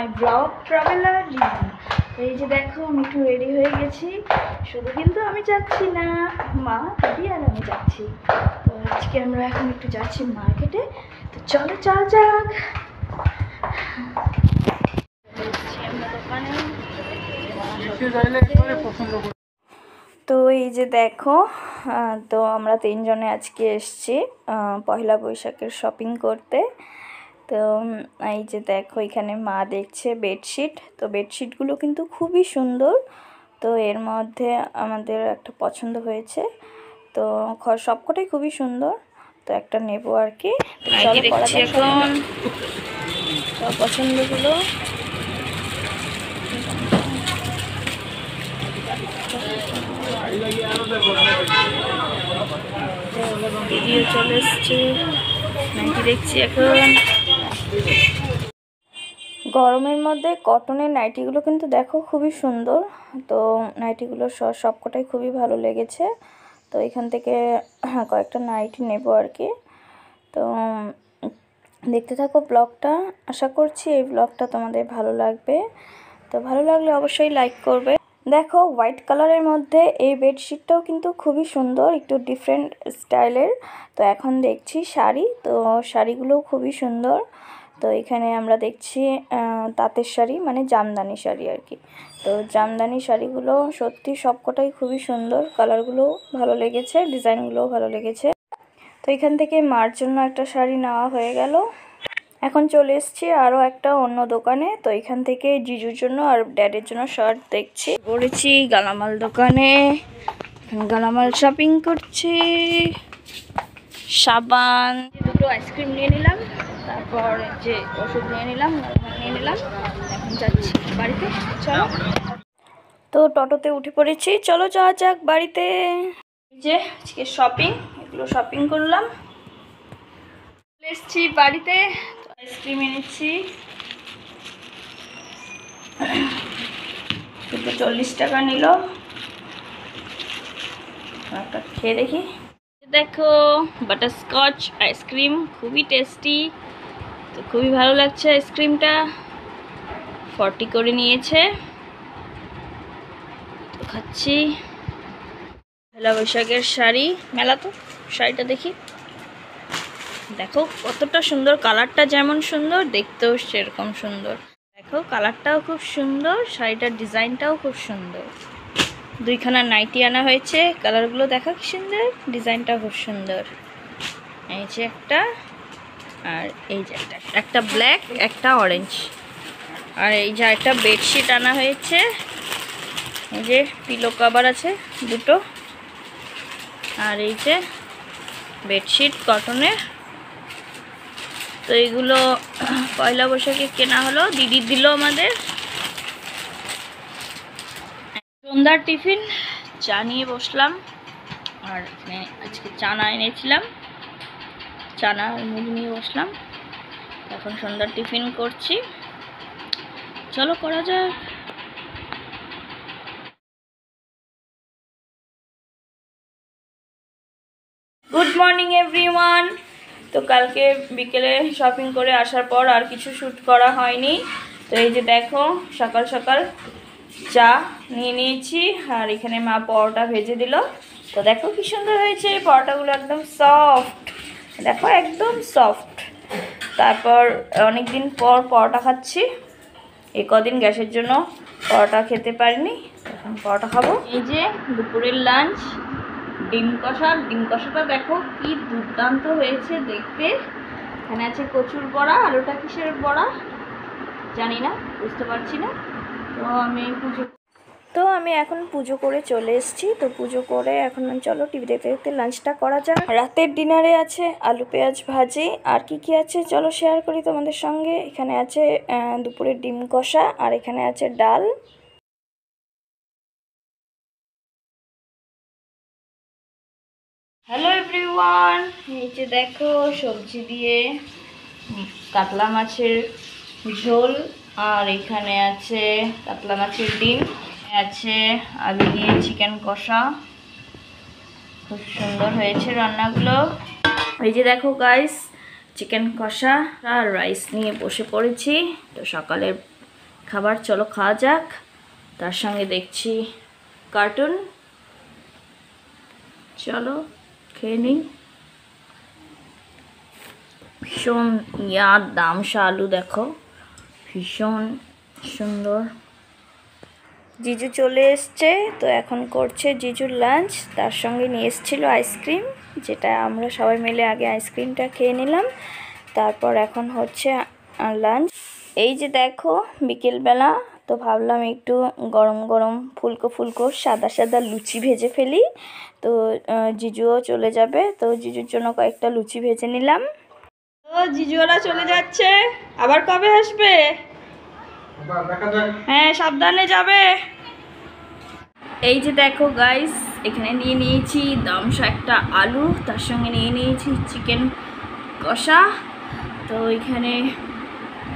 My blog traveller review. তো এই যে দেখো আমি একটু রেডি হয়ে গেছি, শুধু কিন্তু আমি যাচ্ছি না, মা দিদি আর আমি যাচ্ছি। তো আজকে আমরা এখন একটু যাচ্ছি মার্কেটে, তো চলো যাওয়া যাক। তো এই যে দেখো, তো আমরা তিনজনে আজকে এসেছি পয়লা বৈশাখের শপিং করতে। তো এই যে দেখো এখানে মা দেখছে বেডশিট, তো বেডশিটগুলো কিন্তু খুবই সুন্দর। তো এর মধ্যে আমাদের একটা পছন্দ হয়েছে, তো সবকটাই খুবই সুন্দর, তো একটা নেবো আর কি। চলো দেখছি এখন সব পছন্দগুলো। ভিডিও চলে এসছে, নাইটি দেখছি এখন। গরমের মধ্যে কটনের নাইটিগুলো কিন্তু দেখো খুবই সুন্দর, তো নাইটিগুলো সবকটাই খুবই ভালো লেগেছে। তো এখান থেকে কয়েকটা নাইটি নেব আর কি। তো দেখতে থাকো ব্লগটা, আশা করছি এই ব্লগটা তোমাদের ভালো লাগবে। তো ভালো লাগলে অবশ্যই লাইক করবে। দেখো হোয়াইট কালারের মধ্যে এই বেডশিটটাও কিন্তু খুবই সুন্দর, একটু ডিফারেন্ট স্টাইলের। তো এখন দেখছি শাড়ি, তো শাড়িগুলোও খুবই সুন্দর। তো এখানে আমরা দেখছি তাঁতের শাড়ি, মানে জামদানি শাড়ি আর কি। তো জামদানি শাড়িগুলো সত্যি সবকটাই খুবই সুন্দর, কালারগুলোও ভালো লেগেছে, ডিজাইনগুলোও ভালো লেগেছে। তো এখান থেকে মার জন্য একটা শাড়ি নেওয়া হয়ে গেল। এখন চলে এসেছি আরও একটা অন্য দোকানে, তো এখান থেকে জিজুর জন্য আর ড্যাডের জন্য শার্ট দেখছি। পড়েছি গালামাল দোকানে, গালামাল শপিং করছি। সাবান, দুটো আইসক্রিম নিয়ে নিলাম, তারপর যে ওষুধ নিয়ে নিলাম, নিয়ে নিলাম। এখন যাচ্ছি বাড়িতে, চলো। তো টোটোতে উঠে পড়েছি, চলো যাওয়া যাক বাড়িতে। যে আজকে শপিং, এগুলো শপিং করলাম, চলে এসেছি বাড়িতে। আইসক্রিম এনেছি, 40 টাকা নিল, একটা খেয়ে দেখি। দেখো বাটারস্কচ আইসক্রিম, খুবই টেস্টি, তো খুবই ভালো লাগছে আইসক্রিমটা। 40 করে নিয়েছে, তো খাচ্ছি। পয়লা বৈশাখের শাড়ি মেলা, তো শাড়িটা দেখি। দেখো কতটা সুন্দর, কালারটা যেমন সুন্দর দেখতেও সেরকম সুন্দর। দেখো কালারটাও খুব সুন্দর, শাড়িটার ডিজাইনটাও খুব সুন্দর। দুইখানা নাইটি আনা হয়েছে, কালারগুলো দেখা কি সুন্দর, ডিজাইনটা খুব সুন্দর। এই যে একটা, আর এই যে একটা ব্ল্যাক, একটা অরেঞ্জ। আর এই যে একটা বেডশিট আনা হয়েছে, এই যে পিলো কভার আছে দুটো, আর এই যে বেডশিট কটনের। তো এইগুলো পয়লা বৈশাখে কেনা হলো, দিদি দিল আমাদের। সন্ধ্যার টিফিন চা নিয়ে বসলাম, আর এখানে আজকে চানা এনেছিলাম, চানা আর মুড়ি নিয়ে বসলাম। এখন সন্ধ্যার টিফিন করছি, চলো করা যাক। Good morning everyone. তো কালকে বিকেলে শপিং করে আসার পর আর কিছু শ্যুট করা হয়নি। তো এই যে দেখো সকাল সকাল চা নিয়ে নিয়েছি, আর এখানে মা পরোটা ভেজে দিল। তো দেখো কি সুন্দর হয়েছে পরোটাগুলো, একদম সফট, দেখো একদম সফট। তারপর অনেক দিন পর পরোটা খাচ্ছি, এই কদিন গ্যাসের জন্য পরোটা খেতে পারিনি, এখন পরোটা খাবো। এই যে দুপুরের লাঞ্চ, ডিম কষা। ডিম কষাটা দেখো কি দুর্দান্ত হয়েছে দেখতে। এখানে আছে কচুর বড়া, আলুটা কিসের বড়া জানি না, বুঝতে পারছি না। তো আমি এখন পুজো করে চলে এসেছি। তো পুজো করে এখন চলো টিভি দেখতে দেখতে লাঞ্চটা করা যাক। রাতের ডিনারে আছে আলু পেঁয়াজ ভাজি, আর কি কি আছে চলো শেয়ার করি তোমাদের সঙ্গে। এখানে আছে দুপুরের ডিম কষা, আর এখানে আছে ডাল। হ্যালো এভরিওয়ান, এই যে দেখো সবজি দিয়ে কাতলা মাছের ঝোল, আর এখানে আছে কাতলা মাছের ডিম, আছে আলু দিয়ে চিকেন কষা। খুব সুন্দর হয়েছে রান্নাগুলো। এই যে দেখো গাইস চিকেন কষা আর রাইস নিয়ে বসে পড়েছি। তো সকালের খাবার, চলো খাওয়া যাক। তার সঙ্গে দেখছি কার্টুন, চলো খেয়ে নিই। ভীষণ দামসা আলু দেখো, ভীষণ সুন্দর। জিজু চলে এসছে, তো এখন করছে জিজুর লাঞ্চ। তার সঙ্গে নিয়ে এসেছিলো আইসক্রিম, যেটা আমরা সবাই মিলে আগে আইসক্রিমটা খেয়ে নিলাম, তারপর এখন হচ্ছে লাঞ্চ। এই যে দেখো বিকেলবেলা, তো ভাবলাম একটু গরম গরম ফুলকো ফুলকো সাদা সাদা লুচি ভেজে ফেলি। তো জিজুও চলে যাবে, তো জিজুর জন্য কয়েকটা লুচি ভেজে নিলাম। তো জিজুওরা চলে যাচ্ছে, আবার কবে আসবে? হ্যাঁ, সাবধানে যাবে। এই যে দেখো গাইস, এখানে নিয়ে নিয়েছি দামসা একটা আলু, তার সঙ্গে নিয়ে নিয়েছি চিকেন কষা, তো এখানে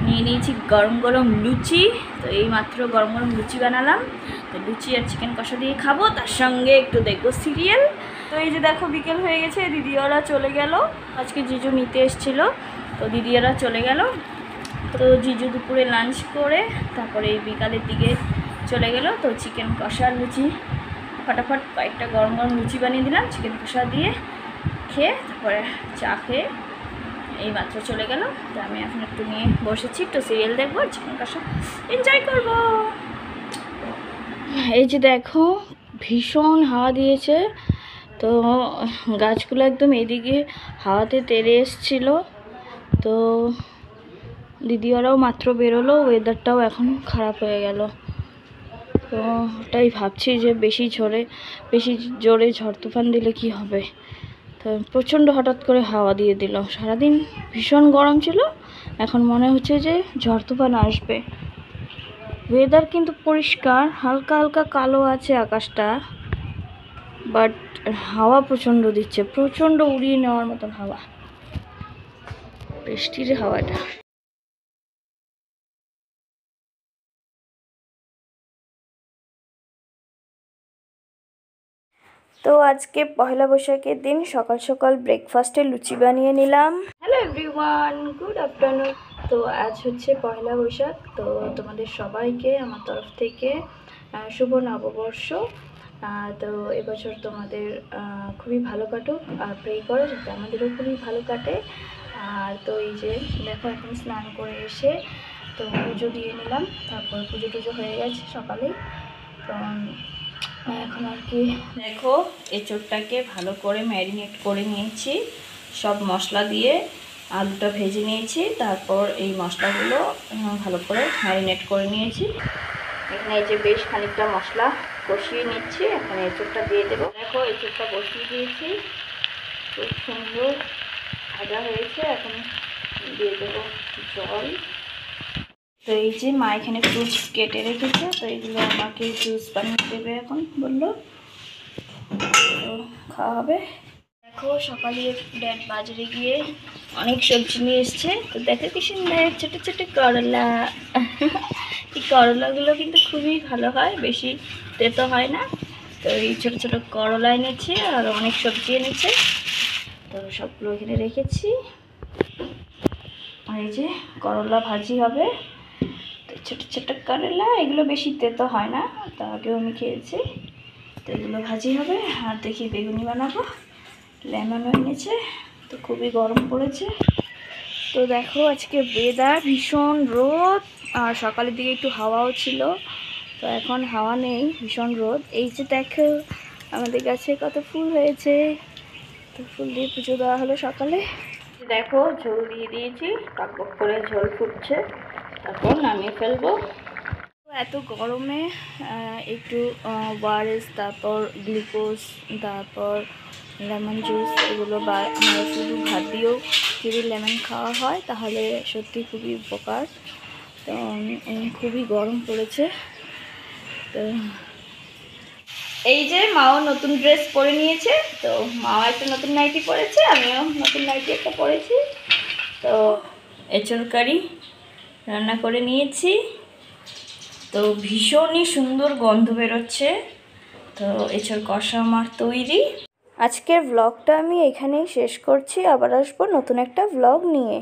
নিয়ে নিয়েছি গরম গরম লুচি। তো এই মাত্র গরম গরম লুচি বানালাম, তো লুচি আর চিকেন কষা দিয়ে খাবো, তার সঙ্গে একটু দেখবো সিরিয়াল। তো এই যে দেখো বিকেল হয়ে গেছে, দিদিওরা চলে গেল। আজকে জিজু নিতে এসেছিলো, তো দিদিওরা চলে গেল। তো জিজু দুপুরে লাঞ্চ করে তারপরে এই বিকালের দিকে চলে গেল। তো চিকেন কষা লুচি ফটাফট কয়েকটা গরম গরম লুচি বানিয়ে দিলাম চিকেন কষা দিয়ে, খেয়ে তারপরে চা খেয়ে এই মাত্র চলে গেল। তো আমি এখন একটু নিয়ে বসেছি, একটু সিরিয়াল দেখবো, চিকেন কষা এনজয় করব। এই যে দেখো ভীষণ হাওয়া দিয়েছে, তো গাছগুলো একদম এদিকে হাওয়াতে তেড়ে এসছিল। তো দিদিওরাও মাত্র বেরোলো, ওয়েদারটাও এখন খারাপ হয়ে গেল। তো ওটাই ভাবছি যে বেশি জোরে ঝড় তুফান দিলে কি হবে। তো প্রচণ্ড হঠাৎ করে হাওয়া দিয়ে দিল, সারাদিন ভীষণ গরম ছিল, এখন মনে হচ্ছে যে ঝড় তুফান আসবে। ওয়েদার কিন্তু পরিষ্কার, হালকা হালকা কালো আছে আকাশটা, বাট হাওয়া প্রচণ্ড দিচ্ছে, প্রচণ্ড উড়িয়ে নেওয়ার মতন হাওয়া, বৃষ্টির হাওয়াটা। তো আজকে পয়লা বৈশাখের দিন সকাল সকাল ব্রেকফাস্টে লুচি বানিয়ে নিলাম। Hello everyone, good afternoon. তো আজ হচ্ছে পয়লা বৈশাখ, তো তোমাদের সবাইকে আমার তরফ থেকে শুভ নববর্ষ। তো এবছর তোমাদের খুবই ভালো কাটুক, আর প্রে করো যাতে আমাদেরও খুবই ভালো কাটে। আর তো এই যে দেখো এখন স্নান করে এসে তো পুজো দিয়ে নিলাম, তারপর পুজো টুজো হয়ে গেছে সকালেই। তো এখন আর কি দেখো এঁচোড়টাকে ভালো করে ম্যারিনেট করে নিয়েছি, সব মশলা দিয়ে আলুটা ভেজে নিয়েছি, তারপর এই মশলাগুলো ভালো করে ম্যারিনেট করে নিয়েছি। এখানে এই যে বেশ খানিকটা মশলা কষিয়ে নিচ্ছি, এখন এঁচোড়টা দিয়ে দেবো। দেখো এঁচোড়টা বসিয়ে দিয়েছি, খুব সুন্দর ভাজা হয়েছে, এখন দিয়ে দেবো জল। তো এই যে মা এখানে ফ্রুটস কেটে রেখেছে, তো এগুলো আমাকে জুস বানিয়ে দেবে এখন বললো, তো খাওয়া হবে। দেখো সকালে ড্যাড বাজারে গিয়ে অনেক সবজি নিয়ে এসছে, তো দেখো কি সুন্দর ছোটো ছোটো করলা। এই করলাগুলো কিন্তু খুবই ভালো হয়, বেশি তেতো হয় না। তো এই ছোটো ছোটো করলা এনেছে আর অনেক সবজি এনেছে, তো সবগুলো এখানে রেখেছি। আর এই যে করলা ভাজি হবে, ছোটো ছোটো করলা, এগুলো বেশি তেতো হয় না, তো আগেও আমি খেয়েছি। তো এগুলো ভাজি হবে, আর দেখি বেগুনি বানাবো, লেমনও এনেছে, তো খুবই গরম পড়েছে। তো দেখো আজকে ওয়েদার ভীষণ রোদ, আর সকালের দিকে একটু হাওয়াও ছিল, তো এখন হাওয়া নেই, ভীষণ রোদ। এই যে দেখো আমাদের গাছে কত ফুল হয়েছে, তো ফুল দিয়ে পুজো দেওয়া হলো সকালে। দেখো ঝোল দিয়ে দিয়েছি, টকবক করে ঝোল ফুটছে, তারপর নামিয়ে ফেলবো। এত গরমে একটু ওআরএস, তারপর গ্লুকোজ, তারপর লেমন জুস, এগুলো আমরা শুধু ভাত দিয়েও যদি লেমন খাওয়া হয় তাহলে সত্যি খুবই উপকার। তো খুবই গরম পড়েছে। তো এই যে মাও নতুন ড্রেস পরে নিয়েছে, তো মাও একটা নতুন নাইটি পরেছে, আমিও নতুন নাইটি একটা পরেছি। তো এঁচোড় কারি রান্না করে নিয়েছি, তো ভীষণই সুন্দর গন্ধ বেরোচ্ছে। তো এঁচোড় কষা আমার তৈরি। আজকের ব্লগটা আমি এখানেই শেষ করছি, আবার আসবো নতুন একটা ব্লগ নিয়ে।